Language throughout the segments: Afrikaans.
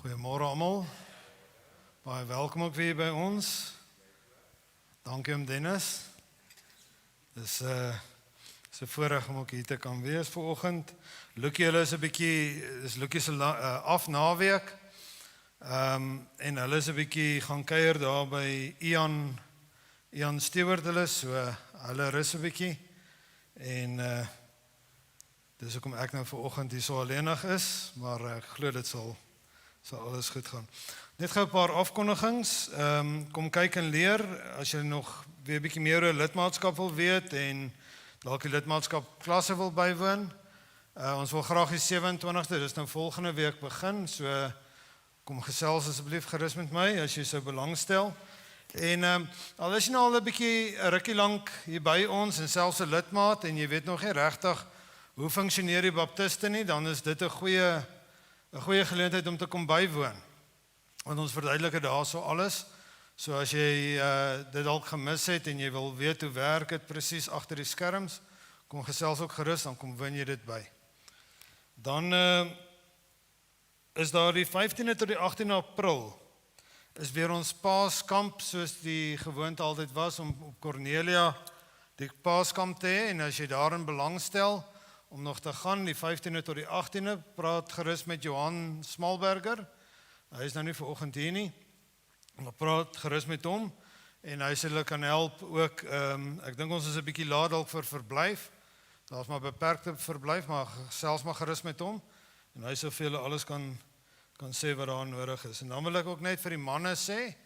Goeiemôre almal. Baie welkom ook weer by ons. Dankie om Dennis. Dis 'n voorreg om ook hier te kan wees vanoggend. Lukie, hulle is 'n bietjie Lukie se af naweek. En hulle is 'n bietjie gaan kuier daar by Ian Stewart hulle, so hulle rus 'n bietjie. En dis hoekom ek nou vanoggend hier so alleenig is, maar ek glo dit sal alles goed gaan. Net gou 'n paar afkondigings. Kom kyk en leer as jy nog weer 'n bietjie meer oor lidmaatskap wil weet en dalk die lidmaatskap klasse wil bywoon. Ons wil graag die 27ste, dis nou volgende week begin, so kom gesels asseblief gerus met my as jy sou belangstel. En al is jy nou al 'n bietjie 'n rukkie lank hier by ons en selfs 'n lidmaat en jy weet nog nie regtig hoe funksioneer die baptiste nie, dan is dit 'n goeie geleentheid om te kom bywoon. Want ons verduidelik dit daarso alles. So as jy dit dalk gemis het en jy wil weet hoe werk dit presies agter die skerms, kom gesels ook gerus, dan kom win jy dit by. Dan is daar die 15de tot die 18de April is weer ons Paaskamp, soos die gewoonte altyd was om op Cornelia die Paaskamp te hê. En as jy daarin belangstel om nog te gaan, die 15de tot die 18de, praat gerus met Johan Smalberger. Hy is nou nie vanoggend hier nie, maar praat gerus met hom en hy sê hulle kan help ook. Ek dink ons is 'n bietjie laat dalk vir verblyf. Daar's maar beperkte verblyf, maar selfs maar gerus met hom en hy sal vir julle alles kan sê wat daar nodig is. En dan wil ek ook net vir die manne sê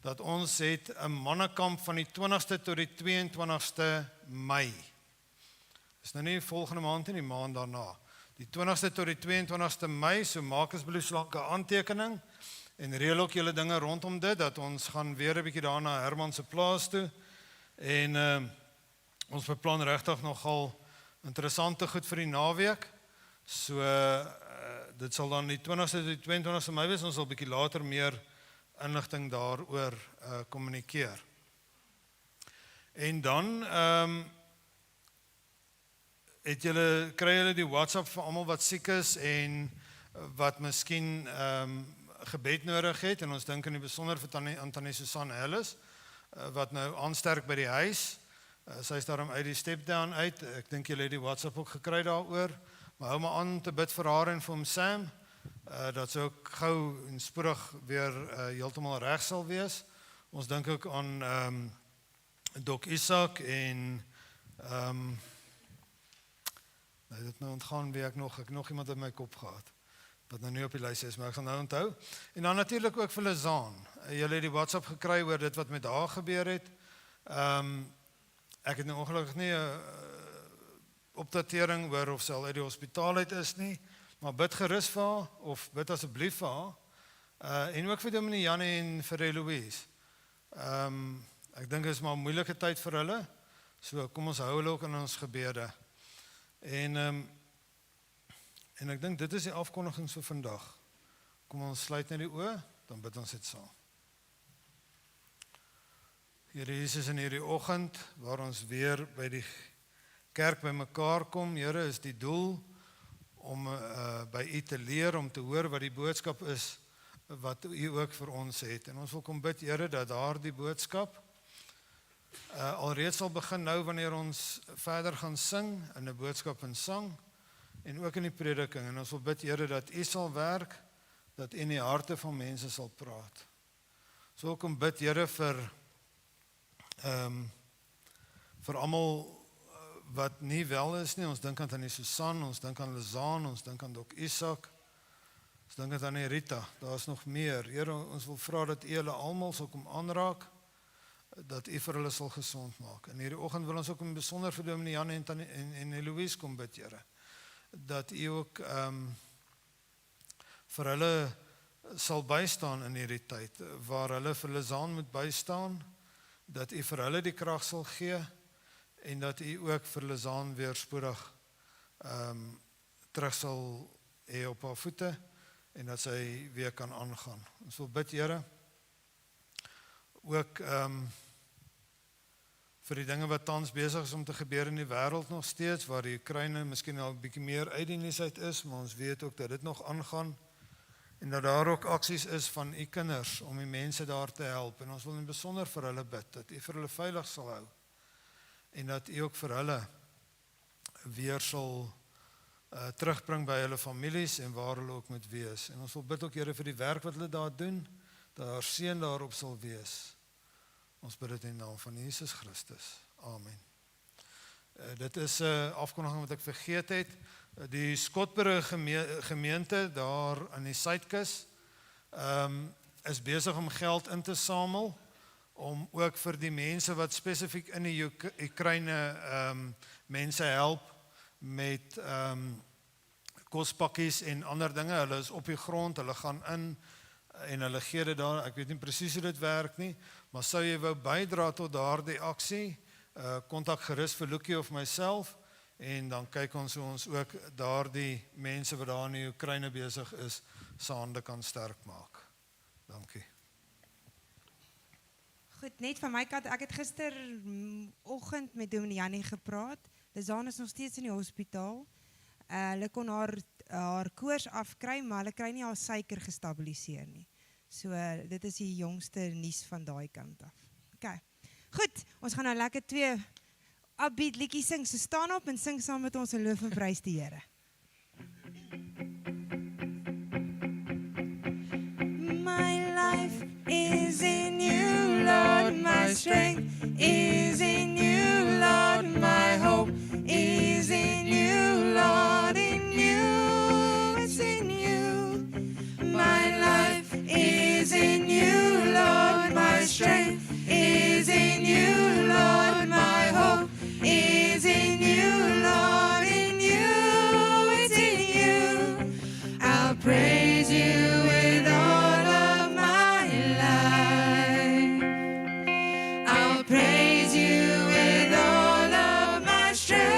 dat ons het 'n mannekamp van die 20ste tot die 22ste Mei. Dis nou nie volgende maand nie, die maand daarna. Die 20ste tot die 22ste Mei, so maak asseblief slanke aantekening en reël ook julle dinge rondom dit, dat ons gaan weer 'n bietjie daar na Herman se plaas toe. En ons beplan regtig nogal interessante goed vir die naweek. So dit sal dan die 20ste tot die 22ste Mei wees. Ons sal 'n bietjie later meer inligting daaroor kommunikeer. En dan kry julle die WhatsApp vir almal wat siek is en wat miskien gebed nodig het, en ons dink in die besonder vir Tannie Susan Ellis wat nou aansterk by die huis. Sy is daarom uit die step down uit. Ek dink julle het die WhatsApp ook gekry daaroor. Maar hou maar aan te bid vir haar en vir hom Sam, dat sy ook gou en spoedig weer heeltemal reg sal wees. Ons dink ook aan Dok Isak en dit nou ontgaan wie ek nog iemand in my kop gehad wat nou nie op die lys is, maar ek sal nou onthou. En dan natuurlik ook vir Lizaan. Julle het die WhatsApp gekry oor dit wat met haar gebeur het. Ek het nou ongelukkig nie 'n opdatering oor of sy al uit die hospitaal uit is nie, maar bid gerus vir haar of bid asseblief vir haar. En ook vir Dominee Jannie en vir Eloise. Ek dink dit is maar 'n moeilike tyd vir hulle. So kom ons hou hulle ook in ons gebede. En ek dink dit is die afkondigings vir vandag. Kom ons sluit net die oë, dan bid ons dit saam. Here Jesus, in hierdie oggend waar ons weer by die kerk bymekaar kom, Here, is die doel om by U te leer, om te hoor wat die boodskap is wat U ook vir ons het. En ons wil kom bid, Here, dat daardie boodskap alreeds sal begin nou wanneer ons verder gaan sing in 'n boodskap en sang en ook in die prediking. En ons wil bid, Here, dat U sal werk, dat U in die harte van mense sal praat. So kom bid, Here, vir almal wat nie wel is nie. Ons dink aan Tannie Susan, ons dink aan Lizaan, ons dink aan Dok Isak, ons dink aan Tannie Rita. Daar's nog meer. Here, ons wil vra dat U hulle almal sal kom aanraak, dat U vir hulle sal gesond maak. En hierdie oggend wil ons ook in besonder vir Dominee Jannie en Eloise kom bid, Here, dat U ook vir hulle sal bystaan in hierdie tyd, waar hulle vir Lizaan moet bystaan, dat U vir hulle die krag sal gee, en dat U ook vir Lizaan weer spoedig terug sal hê op haar voete, en dat sy weer kan aangaan. Ons wil bid, Here, ook vir die dinge wat tans besig is om te gebeur in die wêreld nog steeds, waar die Oekraïne miskien al 'n bietjie meer uit die nuus uit is, maar ons weet ook dat dit nog aangaan. en dat daar ook aksies is van u kinders om die mense daar te help, en ons wil in besonder vir hulle bid, dat u vir hulle veilig sal hou, en dat u ook vir hulle weer sal terugbring by hulle families en waar hulle ook moet wees. En ons wil bid ook, Here, vir die werk wat hulle daar doen, dat haar seën daarop sal wees. Ons bid dit in die naam van Jesus Christus. Amen. Dit is 'n afkondiging wat ek vergeet het. Die Skotburg gemeente daar aan die Suidkus is besig om geld in te samel om ook vir die mense wat spesifiek in die Oekraïne mense help met kospakkies en ander dinge. Hulle is op die grond, hulle gaan in en hulle gee dit daar. Ek weet nie presies hoe dit werk nie, maar sou jy wou bydra tot daardie aksie, kontak gerus vir Lukie of myself, en dan kyk ons hoe ons ook daardie mense wat daar in die Oekraïne besig is, se hande kan sterk maak. Dankie. Goed, net van my kant, ek het gisteroggend met Dominee Jannie gepraat. Lizaan is nog steeds in die hospitaal. Hulle kon haar koors afkry, maar hulle kry nie haar suiker gestabiliseer nie. So dit is die jongste nuus van daai kant af. Okay. Goed, ons gaan nou lekker 2 upbeat liedjies sing. So staan op en sing saam met ons en loof en prys die Here. My life is in you, Lord, my strength is in you, Lord, my hope is in you, Lord, in you, it's in you. My life is in you, Lord, my strength is in you, Lord, my hope is in you, Lord, in you, it's in you. I'll praise you with all of my life. I'll praise you with all of my strength,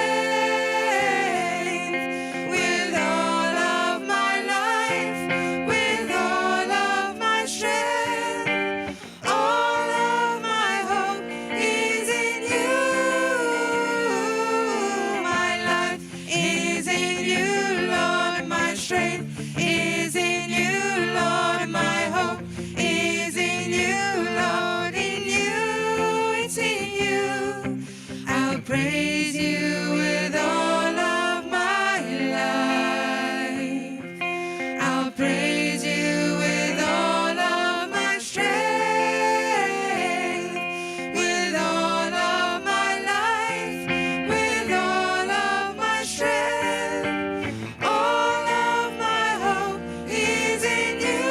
with all of my life, with all of my strength. All of my hope is in you. My life is in you, Lord. My strength is in you, Lord. My hope is in you, Lord. In you, it's in you. I'll praise you with all of my life. I'll praise you with all of my strength, with all of my life, with all of my strength. All of my hope is in you.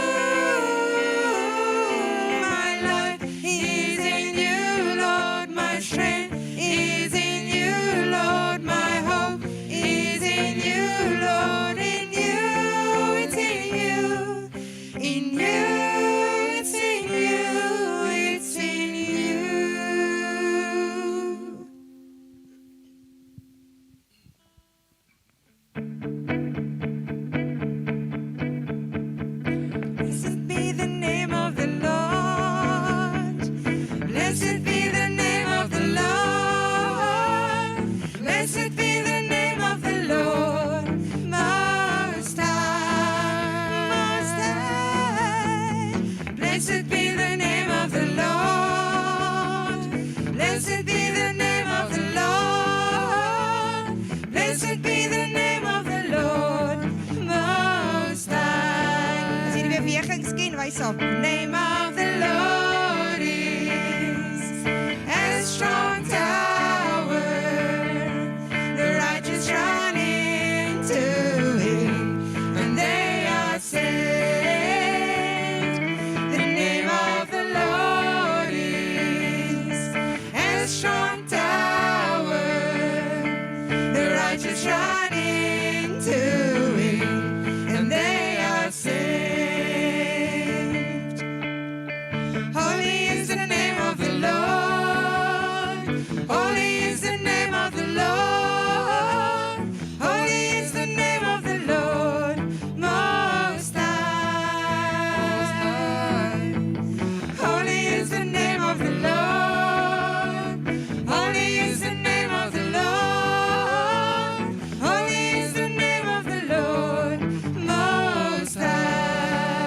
My life is in you, Lord. My strength is in you, Lord. My hope is in you, Lord. In you, it's in you. In you, it's in you. It's in you. Blessed be the name of the Lord. Blessed be the name of the Lord. Blessed be the name of the Lord. Most High, Most High. Blessed be the name of the Lord. Blessed be the name of the Lord. Blessed be the name of the Lord. Most High. As jy die bewegings ken, wys op. Name of the Lord is a strong tower. The righteous run into it, and they are saved. The name of the Lord is a strong tower. The righteous run into it, and they are saved. Holy is the name of the Lord. Holy is the name of the Lord. Holy is the name of the Lord. Most High. Holy is the name of the Lord. Holy is the name of the Lord. Holy is the name of the Lord. Most High.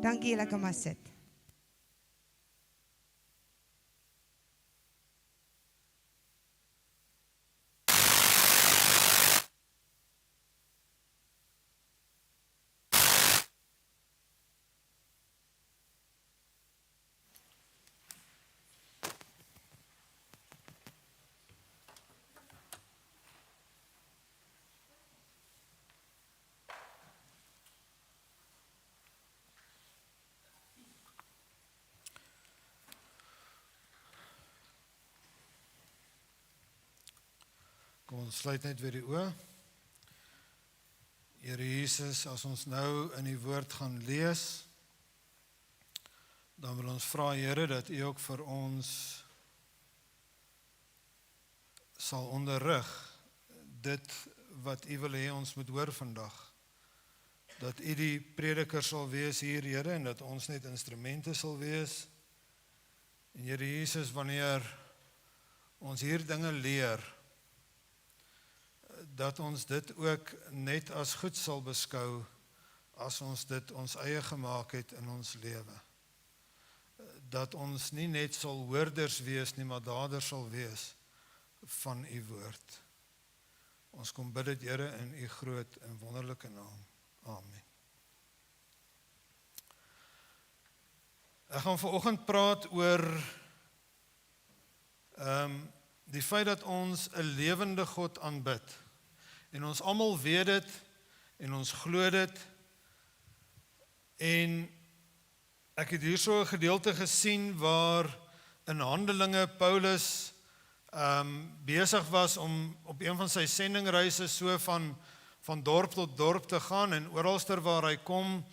Dankie, julle kan maar sit. Kom ons sluit net weer die oë. Here Jesus, as ons nou in die woord gaan lees, dan wil ons vra Here dat U ook vir ons sal onderrig dit wat U wil hê ons moet hoor vandag. Dat U die prediker sal wees hier, Here, en dat ons net instrumente sal wees. En Here Jesus, wanneer ons hier dinge leer, dat ons dit ook net as goed sal beskou as ons dit ons eie gemaak het in ons lewe. Dat ons nie net sal hoorders wees nie, maar daders sal wees van U woord. Ons kom bid dit, Here, in U groot en wonderlike naam. Amen. Ek gaan vanoggend praat oor die feit dat ons 'n lewende God aanbid. En ons almal weet dit en ons glo dit. En ek het hier so 'n gedeelte gesien waar in Handelinge Paulus besig was om op een van sy sendingreise so van dorp tot dorp te gaan, en oralster waar hy kom,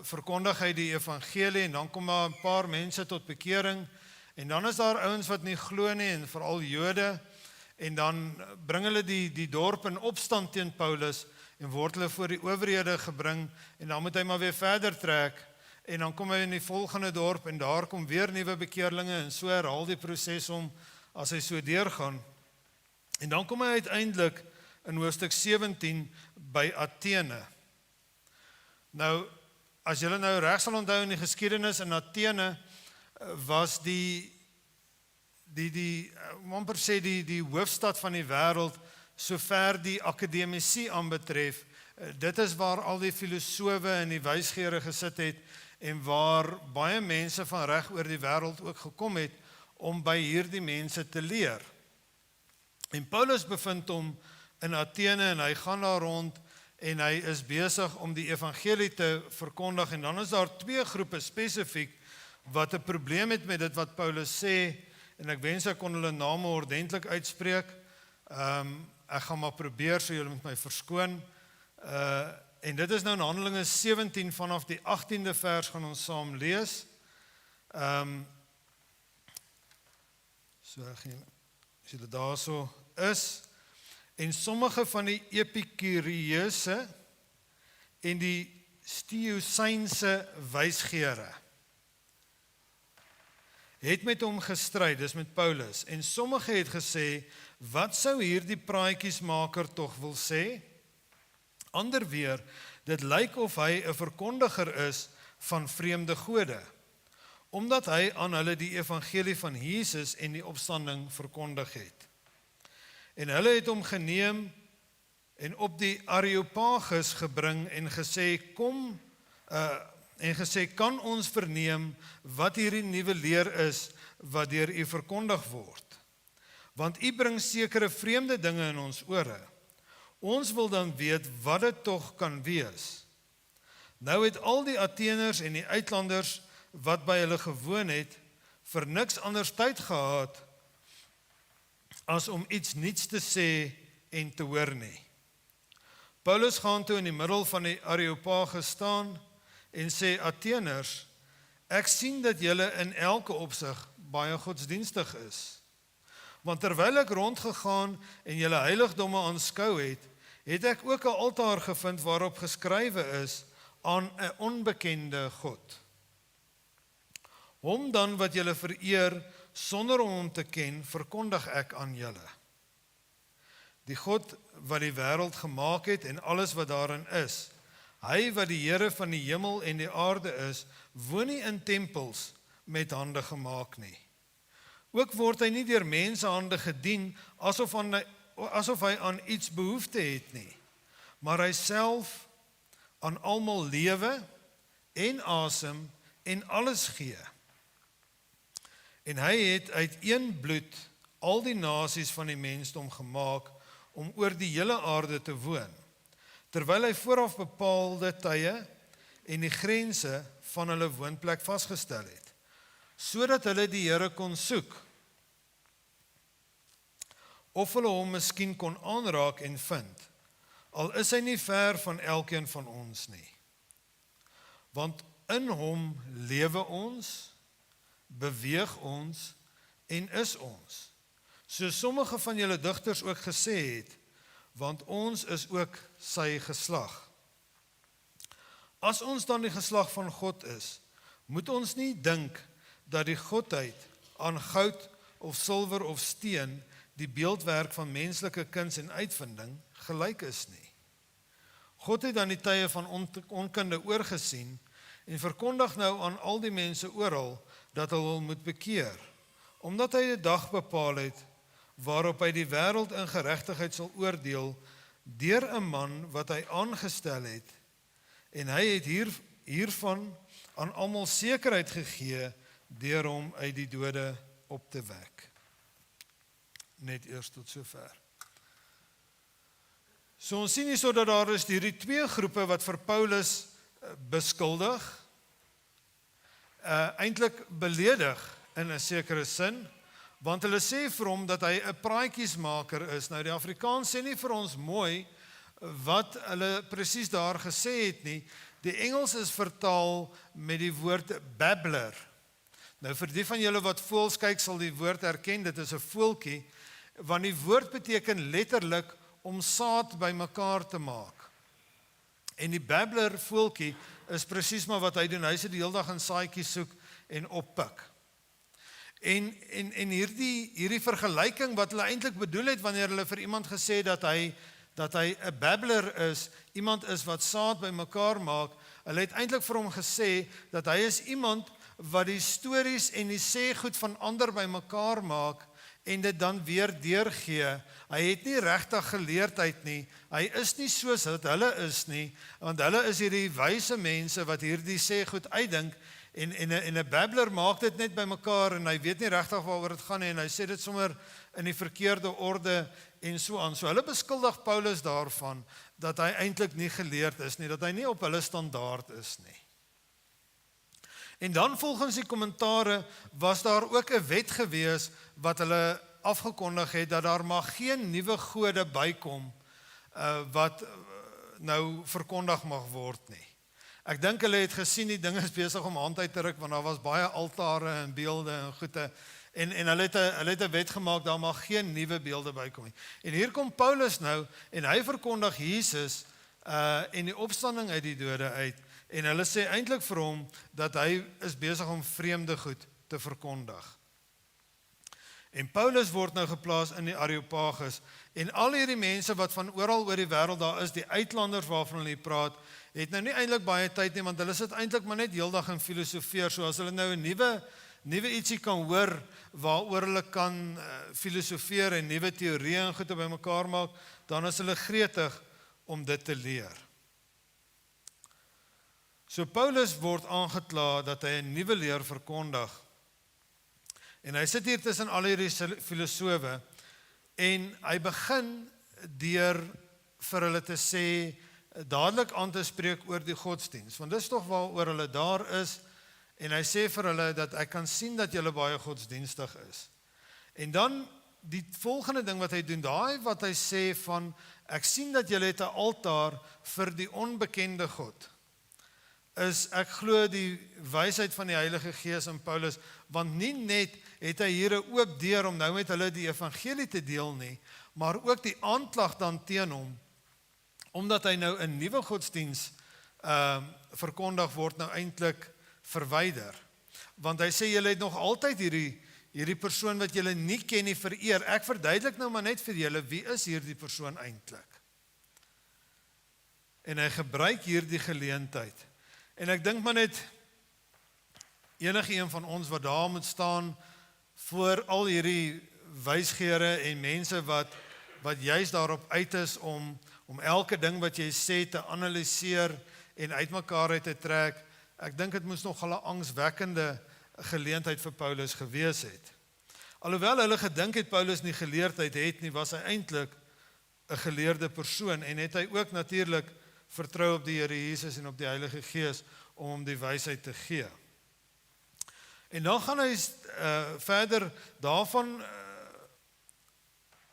verkondig hy die evangelie, en dan kom daar 'n paar mense tot bekering, en dan is daar ouens wat nie glo nie, en veral Jode, en dan bring hulle die dorp in opstand teen Paulus, en word hulle voor die owerhede gebring, en dan moet hy maar weer verder trek, en dan kom hy in die volgende dorp, en daar kom weer nuwe bekeerlinge, en so herhaal die proses om, as hy so deurgaan. En dan kom hy uiteindelik in hoofstuk 17 by Athene. Nou, as julle nou reg sal onthou in die geskiedenis in Athene, was die amper sê die hoofstad van die wêreld, sover die akademisie aanbetref. Dit is waar al die filosowe en die wysgeere gesit het, en waar baie mense van reg oor die wêreld ook gekom het, om by hierdie mense te leer. En Paulus bevind hom in Athene, en hy gaan daar rond, en hy is besig om die evangelie te verkondig, en dan is daar twee groepe spesifiek, wat 'n probleem het met dit wat Paulus sê, en ek wens ek kon hulle name ordentlik uitspreek. Ek gaan maar probeer, so julle moet my verskoon. En dit is nou in Handelinge 17 vanaf die 18de vers gaan ons saam lees. So as julle daar so is, en sommige van die Epikureëse en die Stoïsynse wysgeere het met hom gestryd, dis met Paulus, en sommige het gesê, wat sou hierdie praatjiesmaker tog wil sê? Ander weer, dit lyk of hy 'n verkondiger is van vreemde gode, omdat hy aan hulle die evangelie van Jesus en die opstanding verkondig het. En hulle het hom geneem en op die Areopagus gebring en gesê, kan ons verneem wat hierdie nuwe leer is wat deur u verkondig word? Want u bring sekere vreemde dinge in ons ore. Ons wil dan weet wat dit tog kan wees. Nou het al die Atheners en die uitlanders wat by hulle gewoon het, vir niks anders tyd gehad as om iets niets te sê en te hoor nie. Paulus gaan toe in die middel van die Areopagus staan en sê, Atheners, ek sien dat julle in elke opsig baie godsdienstig is. Want terwyl ek rondgegaan en julle heiligdomme aanskou het, het ek ook 'n altaar gevind waarop geskrywe is aan 'n onbekende God. Hom dan wat julle vereer sonder om hom te ken, verkondig ek aan julle. Die God wat die wêreld gemaak het en alles wat daarin is, Hy wat die Here van die hemel en die aarde is, woon nie in tempels met hande gemaak nie. Ook word hy nie deur mensehande gedien asof hy aan iets behoefte het nie, maar hy self aan almal lewe en asem en alles gee. En hy het uit een bloed al die nasies van die mensdom gemaak om oor die hele aarde te woon, terwyl hy vooraf bepaalde tye en die grense van hulle woonplek vasgestel het, sodat hulle die Here kon soek, of hulle hom miskien kon aanraak en vind, al is hy nie ver van elkeen van ons nie. Want in hom lewe ons, beweeg ons en is ons. So sommige van julle digters ook gesê het, want ons is ook sy geslag. As ons dan die geslag van God is, moet ons nie dink dat die godheid aan goud of silwer of steen, die beeldwerk van menslike kuns en uitvinding, gelyk is nie. God het aan die tye van onkunde oorgesien en verkondig nou aan al die mense oral dat hulle moet bekeer, omdat hy die dag bepaal het waarop hy die wêreld in geregtigheid sal oordeel deur 'n man wat hy aangestel het, en hy het hiervan aan almal sekerheid gegee deur hom uit die dode op te wek. Net eers tot sover. So ons sien hierso dat daar is hierdie twee groepe wat vir Paulus beskuldig, eintlik beledig in 'n sekere sin, want hulle sê vir hom dat hy 'n praatjiesmaker is. Nou die Afrikaans sê nie vir ons mooi wat hulle presies daar gesê het nie. Die Engels is vertaal met die woord babbler. Nou vir die van julle wat voëls kyk sal die woord herken, dit is 'n voeltjie, want die woord beteken letterlik om saad bymekaar te maak. En die babbler voeltjie is presies maar wat hy doen. Hy sit die hele dag in saadjies soek en oppik. En hierdie vergelyking wat hulle eintlik bedoel het wanneer hulle vir iemand gesê dat hy 'n babbler is, iemand is wat saad bymekaar maak, hulle het eintlik vir hom gesê dat hy is iemand wat die stories en die sêgoed van ander bymekaar maak en dit dan weer deurgee. Hy het nie regtig geleerdheid nie. Hy is nie soos wat hulle is nie, want hulle is hierdie wyse mense wat hierdie sêgoed uitdink en 'n babbler maak dit net bymekaar en hy weet nie regtig waaroor dit gaan nie en hy sê dit sommer in die verkeerde orde en so aan. So hulle beskuldig Paulus daarvan dat hy eintlik nie geleerd is nie, dat hy nie op hulle standaard is nie. En dan volgens die kommentare was daar ook 'n wet gewees wat hulle afgekondig het dat daar mag geen nuwe gode bykom wat nou verkondig mag word nie. Ek dink hulle het gesien die ding is besig om hand uit te ruk want daar was baie altare en beelde en goede en hulle het 'n wet gemaak daar mag geen nuwe beelde bykom nie. En hier kom Paulus nou en hy verkondig Jesus en die opstanding uit die dode uit. En hulle sê eintlik vir hom dat hy is besig om vreemde goed te verkondig. En Paulus word nou geplaas in die Areopagus en al hierdie mense wat van oral oor die wêreld daar is, die uitlanders waarvan hulle praat, het nou nie eintlik baie tyd nie, want hulle sit eintlik maar net heeldag in filosofeer. So as hulle nou 'n nuwe ietsie kan hoor waaroor hulle kan filosofeer en nuwe teorieë en goed op bymekaar maak, dan is hulle gretig om dit te leer. So Paulus word aangekla dat hy 'n nuwe leer verkondig. En hy sit hier tussen al hierdie filosowe en hy begin deur vir hulle te sê dadelik aan te spreek oor die godsdiens, want dis tog waaroor hulle daar is. En hy sê vir hulle dat ek kan sien dat julle baie godsdienstig is. En dan die volgende ding wat hy doen, daai wat hy sê van ek sien dat julle het 'n altaar vir die onbekende God. Is ek glo die wysheid van die Heilige Gees in Paulus, want nie net het hy hier 'n oop deur om nou met hulle die evangelie te deel nie, maar ook die aanklag dan teen hom, omdat hy nou 'n nuwe godsdiens verkondig word nou eintlik verwyder. Want hy sê julle het nog altyd hierdie persoon wat julle nie ken nie vereer. Ek verduidelik nou maar net vir julle wie is hierdie persoon eintlik. en hy gebruik hierdie geleentheid. En ek dink maar net, enige een van ons wat daar moet staan, voor al hierdie wysgeere en mense wat juist daarop uit is om elke ding wat jy sê te analiseer en uitmekaar uit te trek, ek dink dit moes nogal 'n angswekkende geleentheid vir Paulus gewees het. Alhoewel hulle gedink het Paulus nie geleerdheid het nie, was hy eintlik 'n geleerde persoon en het hy ook natuurlik vertrou op die Here Jesus en op die Heilige Gees om hom die wysheid te gee. En dan gaan hy verder daarvan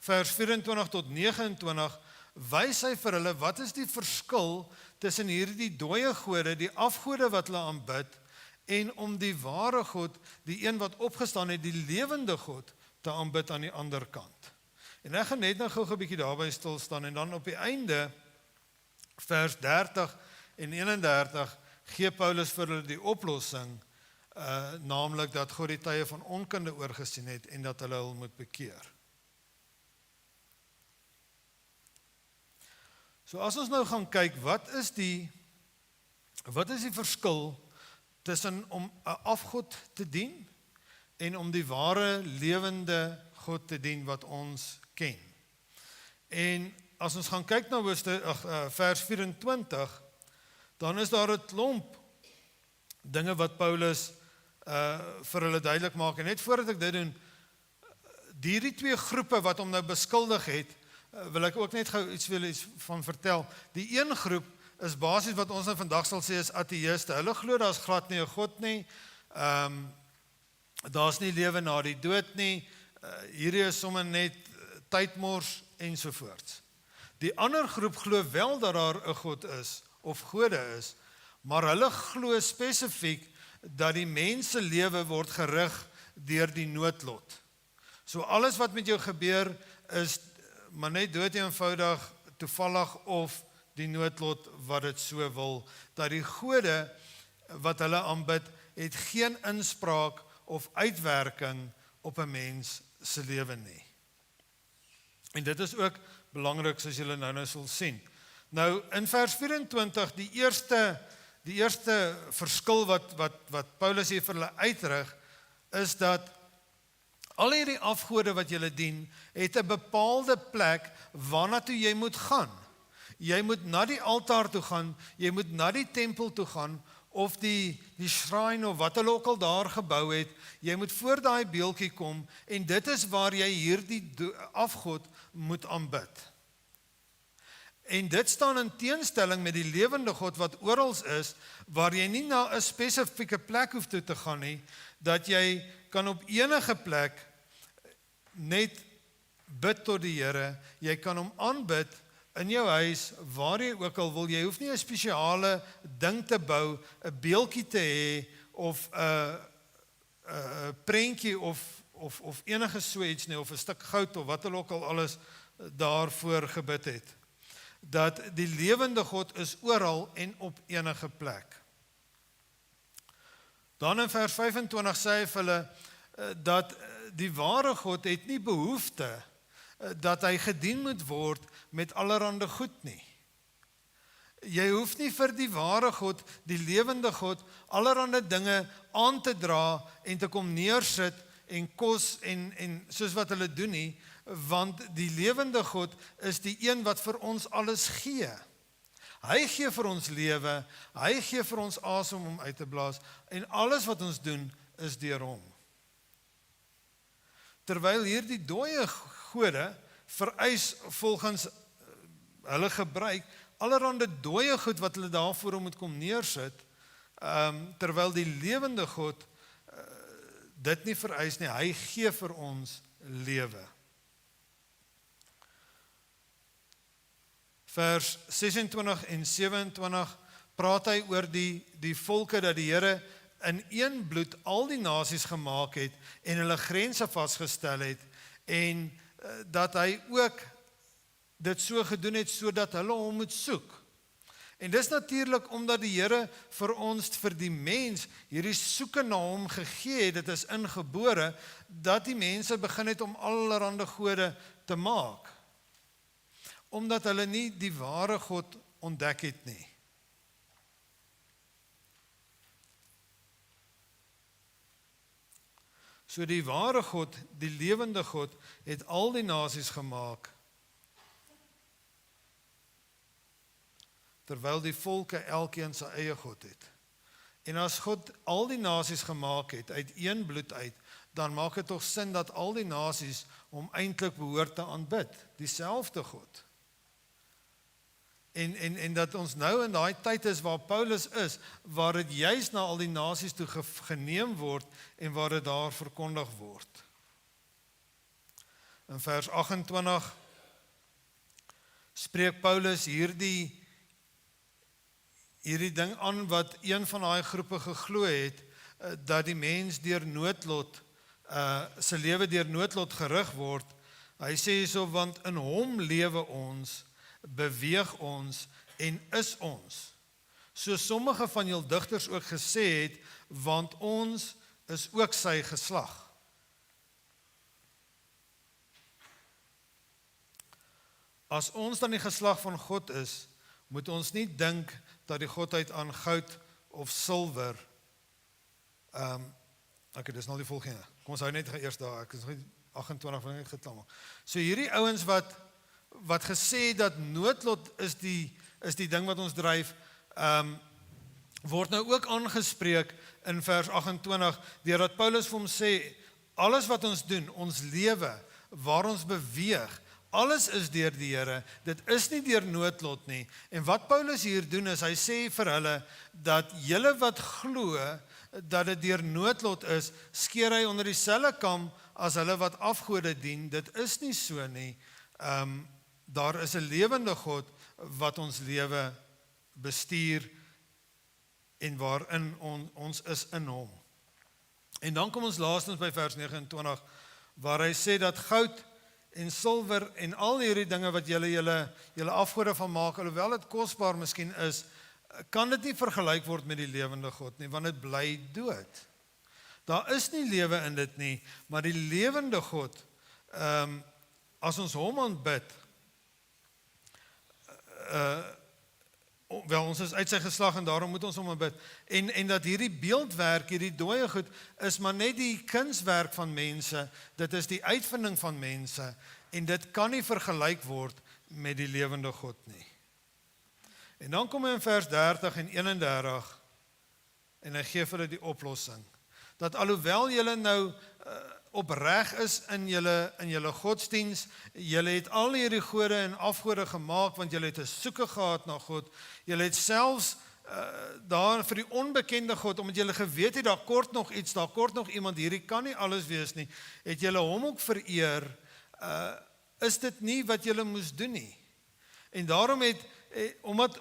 vers 24 tot 29 wys hy vir hulle wat is die verskil tussen hierdie dooie gode, die afgode wat hulle aanbid, en om die ware God, die een wat opgestaan het, die lewende God, te aanbid aan die ander kant. En ek gaan net nou gou 'n bietjie daarby stil staan, en dan op die einde, vers 30 en 31, gee Paulus vir hulle die oplossing, naamlik dat God die tye van onkunde oorgesien het, en dat hulle hul moet bekeer. So as ons nou gaan kyk, wat is die verskil tussen om 'n afgod te dien en om die ware lewende God te dien wat ons ken. En as ons gaan kyk na vers 24, dan is daar 'n klomp dinge wat Paulus vir hulle duidelik maak. En net voordat ek dit doen, hierdie twee groepe wat hom nou beskuldig het, wil ek ook net gou iets van vertel. Die een groep is basies wat ons nou vandag sal sê is ateïste. Hulle glo daar's glad nie 'n God nie. Daar's nie lewe na die dood nie. Hierdie is sommer net tydmors ensovoorts. Die ander groep glo wel dat daar 'n God is of gode is, maar hulle glo spesifiek dat die mens se lewe word gerig deur die noodlot. So alles wat met jou gebeur is maar net dood eenvoudig, toevallig of die noodlot wat dit so wil, dat die gode wat hulle aanbid, het geen inspraak of uitwerking op 'n mens se lewe nie. En dit is ook belangrik soos julle nou sal sien. Nou in vers 24, die eerste verskil wat Paulus hier vir hulle uitrig, is dat al hierdie afgode wat julle dien, het 'n bepaalde plek waarna toe jy moet gaan. Jy moet na die altaar toe gaan, jy moet na die tempel toe gaan, of die shrine of wat hulle ook al daar gebou het, jy moet voor daai beeldjie kom, en dit is waar jy hierdie afgod moet aanbid. En dit staan in teenstelling met die lewende God wat oral is, waar jy nie na 'n spesifieke plek hoef toe te gaan nie, dat jy kan op enige plek net bid tot die Here, jy kan hom aanbid in jou huis, waar jy ook al wil, jy hoef nie 'n spesiale ding te bou, 'n beeldjie te hê, of 'n prentjie of enige so iets nie, of 'n stuk goud, of wat hulle ook al alles daarvoor gebid het. Dat die lewende God is oral en op enige plek. Dan in vers 25 sê hy vir hulle, dat die ware God het nie behoefte dat hy gedien moet word met allerhande goed nie. Jy hoef nie vir die ware God, die lewende God, allerhande dinge aan te dra en te kom neersit en kos en soos wat hulle doen nie, want die lewende God is die een wat vir ons alles gee. Hy gee vir ons lewe, hy gee vir ons asem om uit te blaas, en alles wat ons doen is deur hom. Terwyl hierdie dooie gode vereis volgens hulle gebruik allerhande dooie goed wat hulle daarvoor moet kom neersit, terwyl die lewende God dit nie vereis nie, hy gee vir ons lewe. Vers 26 en 27 praat hy oor die volke dat die Here in een bloed al die nasies gemaak het en hulle grense vasgestel het, en dat hy ook dit so gedoen het sodat hulle hom moet soek. En dis natuurlik omdat die Here vir ons, vir die mens, hierdie soeke na hom gegee het, dit is ingebore, dat die mense begin het om allerhande gode te maak. Omdat hulle nie die ware God ontdek het nie. So die ware God, die lewende God, het al die nasies gemaak, terwyl die volke elkeen sy eie God het. En as God al die nasies gemaak het, uit een bloed uit, dan maak dit tog sin dat al die nasies hom eintlik behoort te aanbid, dieselfde God. En dat ons nou in daai tyd is waar Paulus is, waar dit juis na al die nasies toe geneem word en waar dit daar verkondig word. In vers 28 spreek Paulus hierdie ding aan wat een van daai groepe geglo het, dat die mens deur noodlot, sy lewe deur noodlot gerig word. Hy sê so, want in hom lewe ons, beweeg ons en is ons. So sommige van julle digters ook gesê het, want ons is ook sy geslag. As ons dan die geslag van God is, moet ons nie dink dat die godheid aan goud of silwer, dis nou die volgende, kom ons hou net eers daar, ek is nog 28 van net getal. So hierdie ouens wat gesê dat noodlot is die ding wat ons dryf, word nou ook aangespreek in vers 28, deurdat Paulus vir hom sê, alles wat ons doen, ons lewe, waar ons beweeg, alles is deur die Here, dit is nie deur noodlot nie. En wat Paulus hier doen is, hy sê vir hulle, dat julle wat glo, dat dit deur noodlot is, skeer hy onder dieselfde kam, as hulle wat afgode dien, dit is nie so nie. Daar is 'n lewende God, wat ons lewe bestuur, en waarin ons is in hom. En dan kom ons laastens by vers 29, waar hy sê dat goud en silwer en al hierdie dinge wat julle afgode van maak, alhoewel dit kosbaar miskien is, kan dit nie vergelyk word met die lewende God nie, want dit bly dood. Daar is nie lewe in dit nie, maar die lewende God, as ons hom aanbid, ons is uit sy geslag en daarom moet ons hom aanbid, en dat hierdie beeldwerk, hierdie dooie goed, is maar net die kunswerk van mense, dit is die uitvinding van mense, en dit kan nie vergelyk word met die lewende God nie. En dan kom hy in vers 30 en 31, en hy gee vir hulle die oplossing, dat alhoewel julle nou opreg is in julle godsdiens, julle het al hierdie gode en afgode gemaak, want julle het 'n soeke gehad na God, julle het selfs daar vir die onbekende God, omdat julle geweet het, daar kort nog iets, daar kort nog iemand, hierdie kan nie alles wees nie, het julle hom ook vereer, is dit nie wat julle moes doen nie. En daarom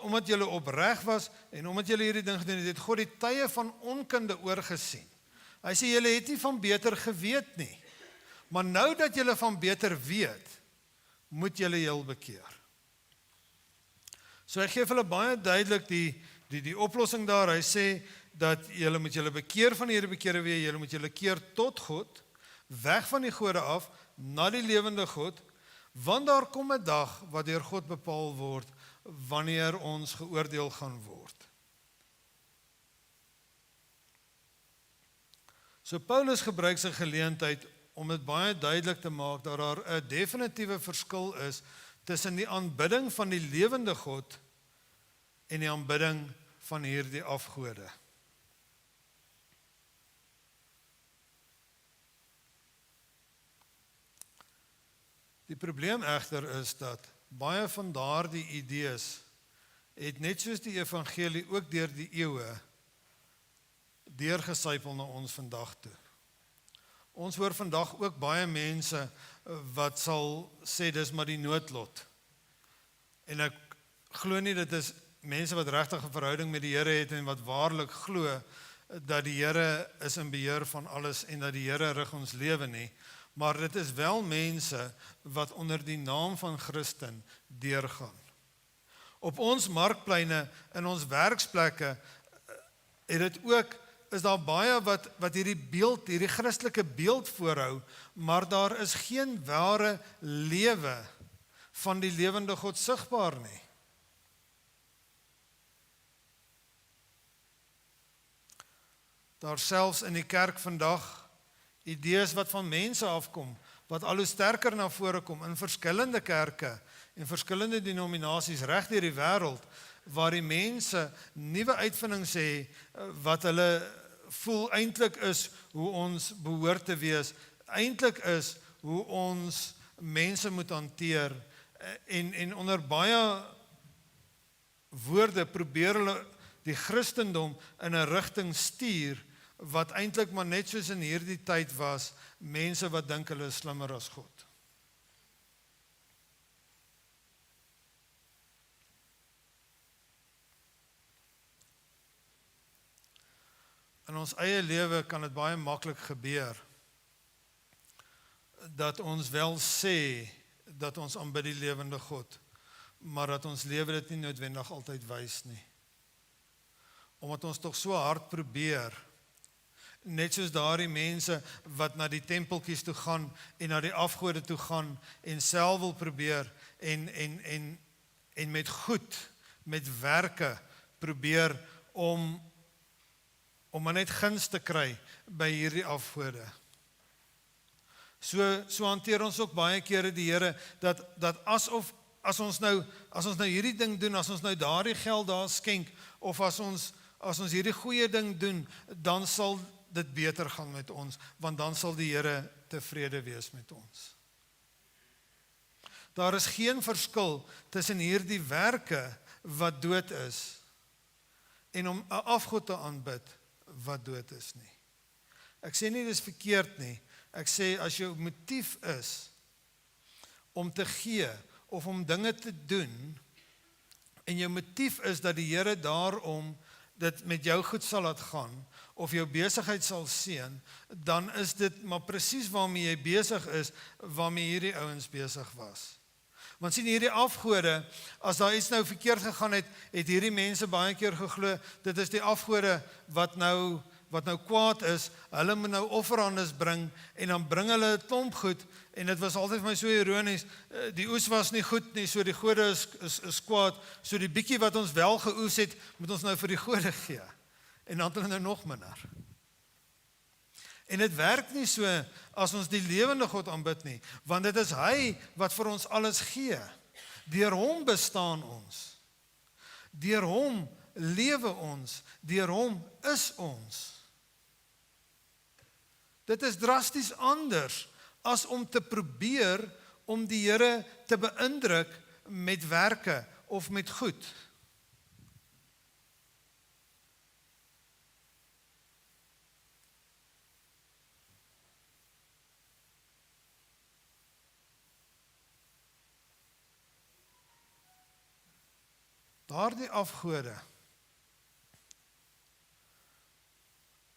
omdat julle opreg was, en omdat julle hierdie ding gedoen het God die tye van onkunde oorgesien. Hy sê, julle het nie van beter geweet nie, maar nou dat julle van beter weet, moet julle heel bekeer. So hy gee hulle baie duidelik die oplossing daar, hy sê, dat julle moet julle bekeer van hierdie bekeerde weer, julle moet julle keer tot God, weg van die gode af, na die lewende God, want daar kom 'n dag, wat deur God bepaal word, wanneer ons geoordeel gaan word. So Paulus gebruik sy geleentheid om dit baie duidelik te maak dat daar 'n definitiewe verskil is tussen die aanbidding van die lewende God en die aanbidding van hierdie afgode. Die probleem egter is dat baie van daardie idees het net soos die evangelie ook deur die eeue deurgesypel na ons vandag toe. Ons hoor vandag ook baie mense wat sal sê dis maar die noodlot. En ek glo nie dit is mense wat regtig 'n verhouding met die Here het en wat waarlik glo dat die Here is in beheer van alles en dat die Here rig ons lewe nie, maar dit is wel mense wat onder die naam van Christen deurgaan. Op ons markpleine, in ons werksplekke, het dit ook is daar baie wat hierdie Christelike beeld voorhou, maar daar is geen ware lewe van die lewende God sigbaar nie. daar selfs in die kerk vandag idees wat van mense afkom, wat al hoe sterker na vore kom in verskillende kerke en verskillende denominasies reg deur die wêreld, waar die mense nuwe uitvindings sê wat hulle voel eintlik is hoe ons behoort te wees, eintlik is hoe ons mense moet hanteer en onder baie woorde probeer hulle die Christendom in 'n rigting stuur wat eintlik maar net soos in hierdie tyd was, mense wat dink hulle is slimmer as God. In ons eie lewe kan dit baie maklik gebeur dat ons wel sê dat ons aanbid die lewende God, maar dat ons lewe dit nie noodwendig altyd wys nie. Omdat ons tog so hard probeer, net soos daardie mense wat na die tempeltjies toe gaan en na die afgode toe gaan en self wil probeer en met goed, met werke probeer om maar net guns te kry by hierdie afgode. So hanteer ons ook baie kere die Here dat as ons nou hierdie ding doen, as ons nou daardie geld daar skenk of as ons hierdie goeie ding doen, dan sal dit beter gaan met ons, want dan sal die Here tevrede wees met ons. Daar is geen verskil tussen hierdie werke wat dood is en om 'n afgod te aanbid wat dood is nie. Ek sê nie dis verkeerd nie. Ek sê as jou motief is om te gee of om dinge te doen en jou motief is dat die Here daarom dit met jou goed sal laat gaan of jou besigheid sal seën, dan is dit maar presies waarmee jy besig is, waarmee hierdie ouens besig was. Want sien hierdie afgode, as daar iets nou verkeerd gegaan het hierdie mense baie keer geglo, dit is die afgode wat nou kwaad is, hulle moet nou offerandes bring, en dan bring hulle 'n klomp goed, en dit was altyd vir my so ironies, die oes was nie goed nie, so die gode is kwaad, so die bietjie wat ons wel geoes het, moet ons nou vir die gode gee, en dan het hulle nou nog minder. En dit werk nie so as ons die lewende God aanbid nie, want dit is hy wat vir ons alles gee. Deur hom bestaan ons. Deur hom lewe ons. Deur hom is ons. Dit is drasties anders as om te probeer om die Here te beïndruk met werke of met goed. Daardie afgode,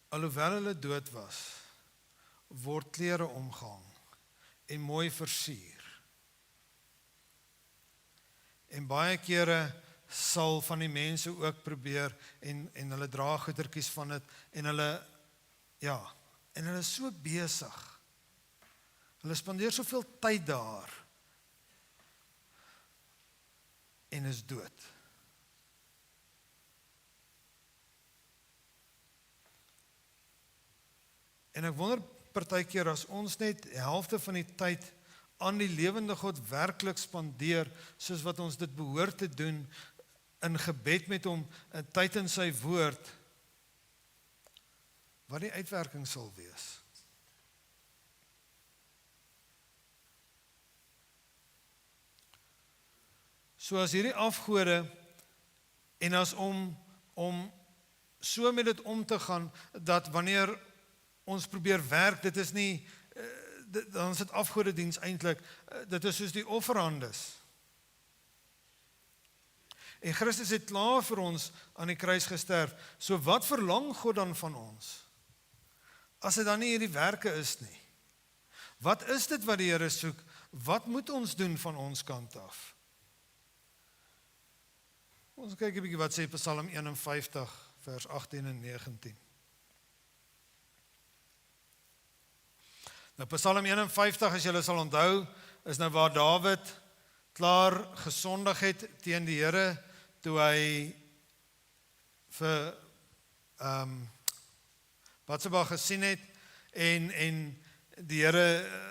alhoewel hulle dood was, word klere omgehang en mooi versier. En baie kere sal van die mense ook probeer en hulle dra goedertjies van dit en hulle is so besig. Hulle spandeer soveel tyd daar en is dood. En ek wonder partykeer as ons net die helfte van die tyd aan die lewende God werklik spandeer, soos wat ons dit behoort te doen, in gebed met hom, in tyd in sy woord, wat die uitwerking sal wees. So as hierdie afgode, en as om so met dit om te gaan, dat wanneer ons probeer werk, dit is nie, dan is dit afgodediens eintlik, dit is soos die offerandes. En Christus het klaar vir ons aan die kruis gesterf, so wat verlang God dan van ons? As dit dan nie hierdie werke is nie. Wat is dit wat die Here soek? Wat moet ons doen van ons kant af? Ons kyk 'n bietjie wat sê Psalm 51 vers 18 en 19. Nou Psalm 51, as julle sal onthou, is nou waar Dawid klaar gesondig het teen die Here, toe hy vir Batseba gesien het en die Here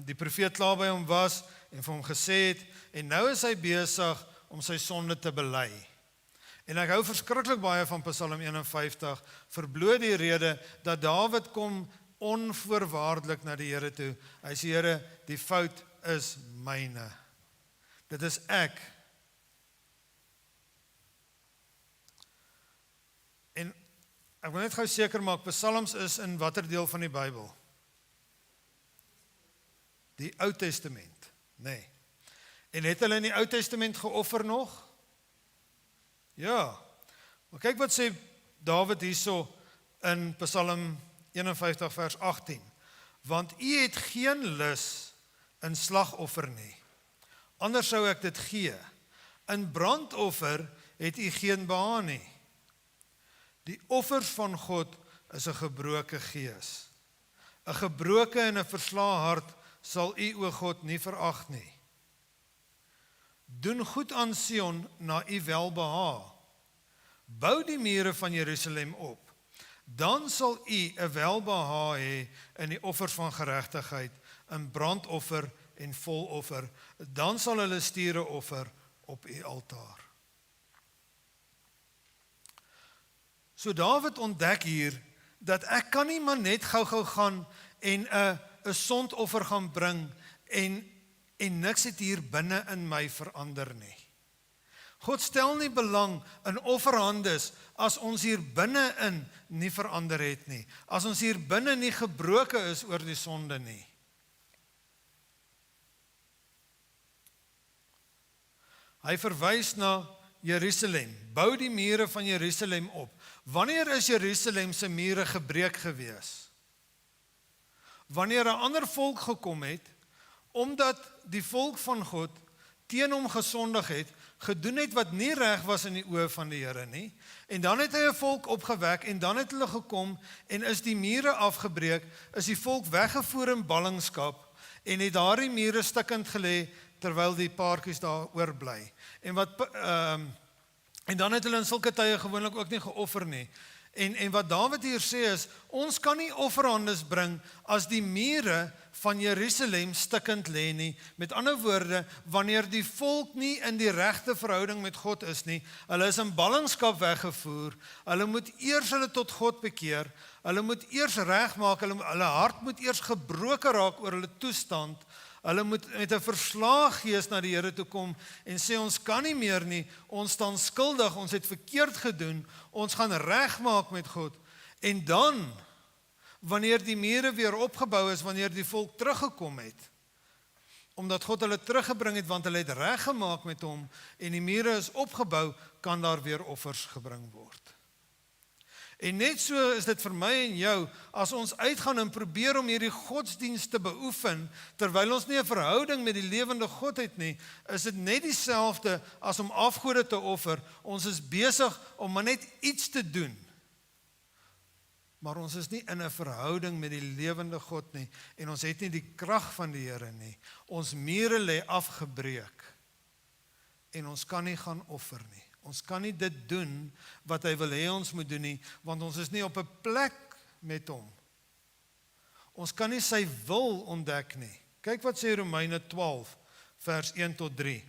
die profeet klaar by hom was en vir hom gesê het, en nou is hy besig om sy sonde te bely. En ek hou verskriklik baie van Psalm 51, verbloot die rede dat Dawid kom onvoorwaardelik na die Here toe. Hy sê, Here, die fout is myne. Dit is ek. En ek wil net gou seker maak, Psalms is in watter deel van die Bybel? Die Ou Testament, nee. En het hulle in die Ou Testament geoffer nog? Ja. Maar kyk wat sê Dawid hierso in Psalm 51 vers 18. Want u het geen lus in slagoffer nie. Anders sou ek dit gee. In brandoffer het u geen behaag nie. Die offers van God is 'n gebroke gees. 'n gebroke en 'n verslae hart sal u, o God, nie verag nie. Doen goed aan Sion na u welbehaag. Bou die mure van Jerusalem op. Dan sal u 'n welbehaag hê in die offers van geregtigheid, in brandoffer en voloffer. Dan sal hulle stiere offer op u altaar. So Dawid ontdek hier dat ek kan nie maar net gou-gou gaan en 'n sondoffer gaan bring en niks het hier binne in my verander nie. God stel nie belang in offerhandes as ons hier binne-in nie verander het nie. As ons hier binne nie gebroke is oor die sonde nie. Hy verwys na Jerusalem. Bou die mure van Jerusalem op. Wanneer is Jerusalem se mure gebreek gewees? Wanneer 'n ander volk gekom het, omdat die volk van God teen hom gesondig het, gedoen het wat nie reg was in die oë van die Here nie, en dan het hy 'n volk opgewek, en dan het hulle gekom, en is die mure afgebreek, is die volk weggevoer in ballingskap, en het daardie mure stikkend gelê, terwyl die paartjies daar oorbly. En dan het hulle in sulke tye gewoonlik ook nie geoffer nie. En wat Dawid hier sê is, ons kan nie offerhandes bring as die mure van Jerusalem stikkend lê nie. Met ander woorde, wanneer die volk nie in die regte verhouding met God is nie, hulle is in ballingskap weggevoer, hulle moet eers hulle tot God bekeer, hulle moet eers regmaak, hulle hart moet eers gebroken raak oor hulle toestand, hulle moet met 'n verslae gees na die Here toe kom en sê ons kan nie meer nie, ons staan skuldig, ons het verkeerd gedoen, ons gaan regmaak met God. En dan, wanneer die mure weer opgebou is, wanneer die volk teruggekom het, omdat God hulle teruggebring het, want hulle het reggemaak met hom, en die mure is opgebou, kan daar weer offers gebring word. En net so is dit vir my en jou, as ons uitgaan en probeer om hierdie godsdienst te beoefen, terwyl ons nie 'n verhouding met die lewende God het nie, is dit net dieselfde as om afgode te offer. Ons is besig om maar net iets te doen, maar ons is nie in 'n verhouding met die lewende God nie, en ons het nie die krag van die Here nie. Ons mure lê afgebreek, en ons kan nie gaan offer nie. Ons kan nie dit doen wat hy wil hê ons moet doen nie, want ons is nie op 'n plek met hom. Ons kan nie sy wil ontdek nie. Kyk wat sê Romeine 12, vers 1 tot 3.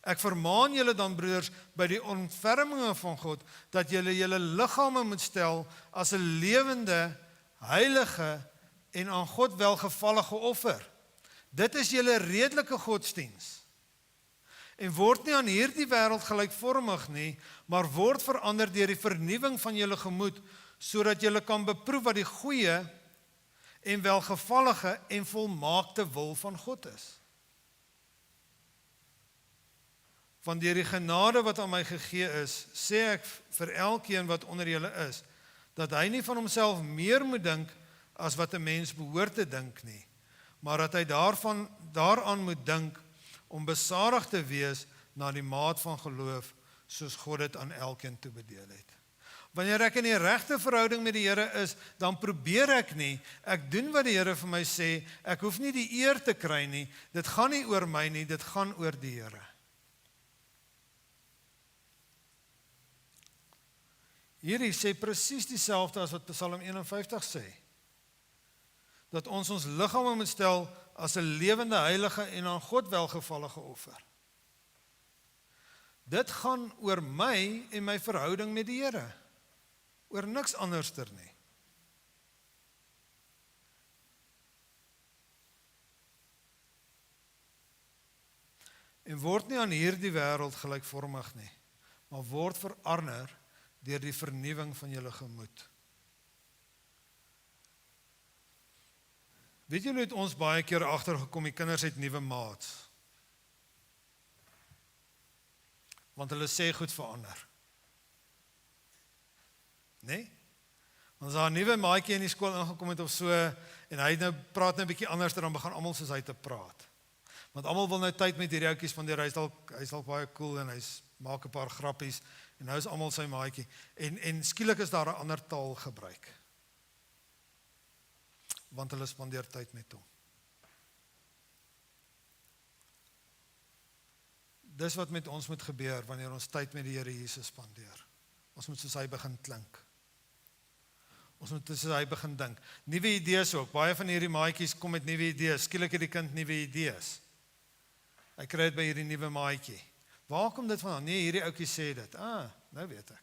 Ek vermaan julle dan, broeders, by die ontferminge van God, dat julle julle liggame moet stel as 'n lewende, heilige en aan God welgevallige offer. Dit is julle redelike godsdiens. En word nie aan hierdie wêreld gelykvormig nie, maar word verander deur die vernuwing van julle gemoed, sodat julle kan beproef wat die goeie en welgevallige en volmaakte wil van God is. Want deur die genade wat aan my gegee is, sê ek vir elkeen wat onder julle is, dat hy nie van homself meer moet dink as wat 'n mens behoort te dink nie, maar dat hy daaraan moet dink om besadig te wees na die maat van geloof, soos God dit aan elkeen toebedeel het. Wanneer ek in die regte verhouding met die Here is, dan probeer ek nie, ek doen wat die Here vir my sê, ek hoef nie die eer te kry nie, dit gaan nie oor my nie, dit gaan oor die Here. Hierdie sê presies dieselfde as wat Psalm 51 sê. Dat ons liggame moet stel as 'n lewende, heilige en aan God welgevallige offer. Dit gaan oor my en my verhouding met die Here. Oor niks anderster nie. En word nie aan hierdie wêreld gelykvormig nie, maar word verander deur die vernuwing van julle gemoed. Weet julle, het ons baie keer agtergekom, die kinders het nuwe maats. Want hulle sê goed verander. Nee? Want as daar 'n nuwe maatjie in die skool ingekom het of so, en hy praat nou 'n bietjie anders, dan begin almal soos hy te praat. Want almal wil nou tyd met hierdie ouetjies spandeer, hy's dalk baie cool en hy's maak 'n paar grappies, en nou is almal sy maatjie. En skielik is daar 'n ander taal gebruik. Want hulle spandeer tyd met hom. Dis wat met ons moet gebeur wanneer ons tyd met die Here Jesus spandeer. Ons moet soos hy begin klink. Ons moet soos hy begin dink. Nuwe idees ook. Baie van hierdie maatjies kom met nuwe idees. Skielik het die kind nuwe idees. Hy kry dit by hierdie nuwe maatjie. Waar kom dit vandaan? Nee, hierdie ouetjie sê dit. Nou weet ek.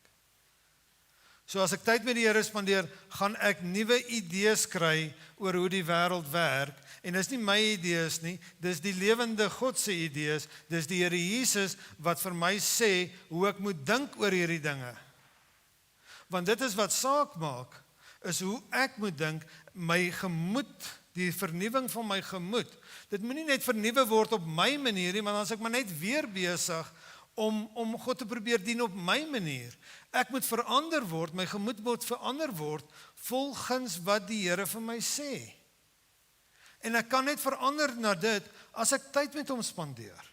So as ek tyd met die Here spandeer, gaan ek nuwe idees kry oor hoe die wêreld werk. En dis nie my idees nie, dis die lewende God se idees. Dis die Here Jesus wat vir my sê hoe ek moet dink oor hierdie dinge. Want dit is wat saak maak, is hoe ek moet dink, my gemoed, die vernuwing van my gemoed. Dit moet nie net vernuwe word op my manier nie, maar dan is ek maar net weer besig om God te probeer dien op my manier. Ek moet verander word, my gemoed moet verander word, volgens wat die Here vir my sê. En ek kan net verander na dit, as ek tyd met hom spandeer.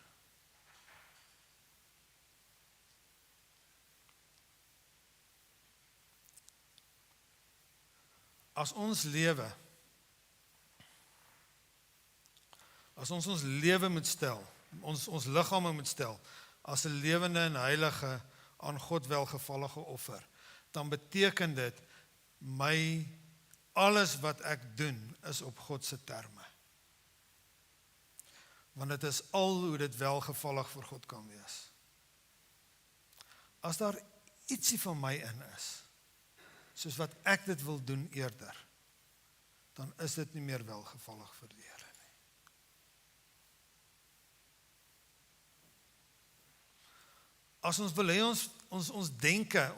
As ons lewe moet stel, ons liggame moet stel, as 'n lewende en heilige, aan God welgevallige offer, dan beteken dit, alles wat ek doen, is op God se terme. Want dit is al hoe dit welgevallig vir God kan wees. As daar ietsie van my in is, soos wat ek dit wil doen eerder, dan is dit nie meer welgevallig vir die Here nie. As ons wil hê ons denke,